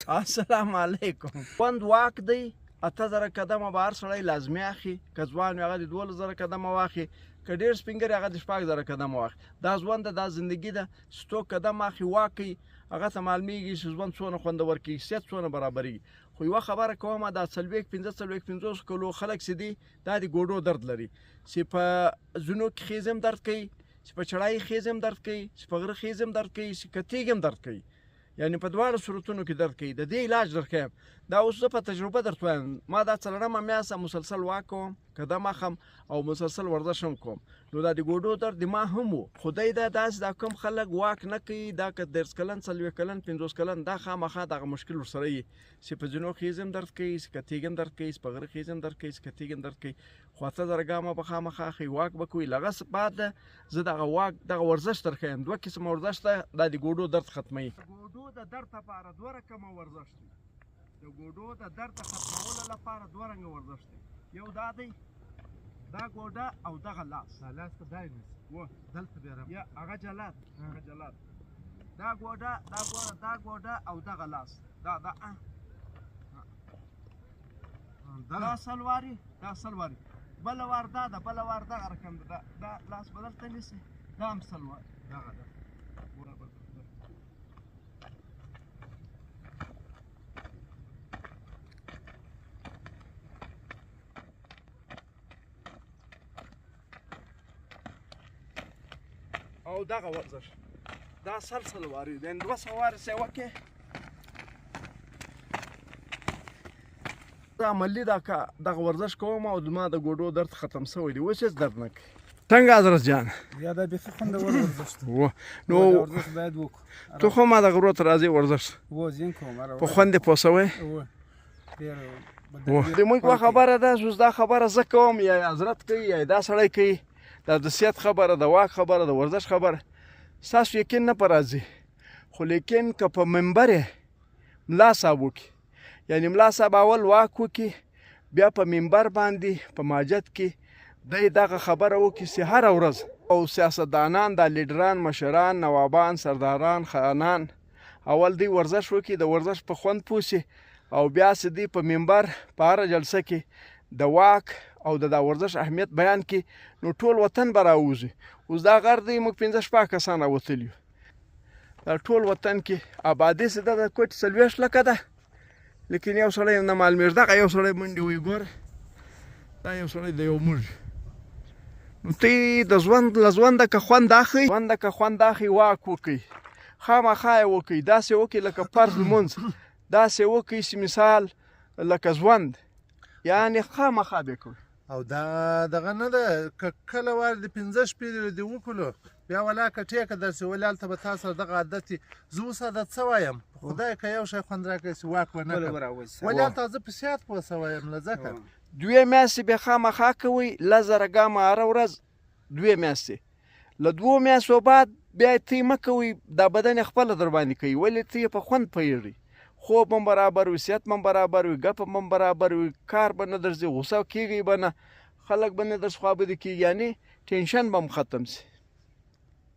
السلام علیکم. ژوند واک دی، 8000 قدمه به هر سړی لازمي اخلي. که ځوان وي هغه د 12000 قدمه واخلي، که ډېر سپین ږیری هغه د 6000 قدمه واخلي. دا ژوند ده، دا زندګي ده. 100 قدم اخلي واک کوي، هغه ته معلومیږي چې ژوند څونه خوندور کوي، صحت څونه برابرېږي. خو یوه خبره کومه، دا 40-45 کلو خلک چې دي دا د ګوډو درد لري، چې په زونو کې خیز هم درد کوي، چې په چړای خیز هم درد کوي، چې په غره خیز هم درد کوي، چې په تیږ هم درد کوي. یعنې په دواړو صورتونو کې درد کوي. د دې علاج درښیم. دا اوس زه په تجربه درته وایم. ما دا څلورمه میاشته مسلسل واک کوم، قدم اخم او مسلسل ورزش هم کوم. نو دا د ګوډو درد د ما هم و. خدای دا داسې دا کوم خلک واک نه کوي، دا که 30 کلن 40 کلن 50 کلن دا خامخا دغه مشکل ورسره وي، چې په ځینو خیز هم درد کوي، چې په تیږ هم درد کوي، چې په غره خیز هم درد کوي، چې په تیږ هم درد کوي. خو 8000 ګامه به خامخا اخلي، واک به کوي. له هغه بعد زه دغه واک دغه ورزش درښیم. 2 قسمه ورزش ده، دا د ګوډو درد ختموي. ګوډو د درد لپاره 2 رقمه ورزش دی. د ګوډو د درد ختمولو لپاره 2 رنګه ورزش دی. یو دا دی، دا ګوډه او دغه لاس. لاس ته دای نیسي دلته بیا یا هغه جلاد، هغه جلاد. دا ګوډه، دا ګوډه، دا ګوډه او دغه لاس. دا سلواري، دا سلواري. بله وار دا ده، بله وار دغه رقم ده. دا لاس به دلته نیسي، دا هم سلوار دغه ده. او دغه ورزش دا سلسل واري دی. 200 وارې سې وکې دا عملي دغه ورزش کوم او ما د ګوډو درد ختم شوی دی. اوس هېڅ درد نه کوي. څنګه حضرت جان؟ یا دا بیخي خوندور ورزش دی. نو ورزش باید وکړو. ته خو ما د غرو ته راځې ورزش ځین کوم په خوند دې پوه شوی؟ د موږ یوه خبره ده، اوس دا خبره زه کوم یا حضرت کوي یا دا سړی کوي، دا د صحت خبره، د واک خبره، د ورزش خبره. ستاسو یقین نه په راځي، خو لیکن که په منبر یې ملا صاحب وکړي، یعنې ملا صاحب اول واک وکړي، بیا په منبر باندې په ماجد کې دی دغه خبره وکړي چې هره ورځ او سیاستدانان، دا لیډران، مشران، نوابان، سرداران، خانان اول دی ورزش وکړي، د ورزش په خوند پوه شي، او بیا چې دی په منبر په هره جلسه کې د واک او د ورزش اهمیت بیان کړي، نو ټول وطن به راوځي. اوس دا غر دی، موږ 15-16 کسان راوتلي یو. دا ټول وطن کې آبادي چې ده د کوټې 40 لکه ده، لیکن یو سړی نه معلومېږي. دغه یو سړی منډې وایي، ګوره دا یو سړی د یو موږ. نو ته د ژوند له ژونده که خوند اخلئ، ژونده که خوند اخلئ، واک وکړئ، خامخا یې وکړئ. داسې وکړئ لکه فرض لمونځ، داسې وکړئ چې مثال لکه ژوند، یعنې خامخا به کوئ. او دا دغه نه ده، که کله وار د 15 شپې دې وکړو بیا ولاکه ټیکه درسي ولې هلته به تا سره دغه عادت وي. زه اوس عادت شوی یم، خدای که یو شی خوند راکړی چې واک ونه کړم، ولې هلته زه په صحت پوه شوی یم. له ځکه 2 میاشتې بیا خامخا کوئ، 1000 ګامه هره ورځ 2 میاشتې. له 2 میاشتو بعد بیا یې ته مه کوئ، دا بدن یې خپله در باندې کوي، ولې ته یې په خوند پوهېږئ. خوب هم برابر وي، صحت هم برابر وي، ګپ هم برابر وي، کار به نه درځي، غوسه کېږئ به نه، خلک به نه درڅخه خوابدي کېږي، یعنې ټینشن به هم ختم شي.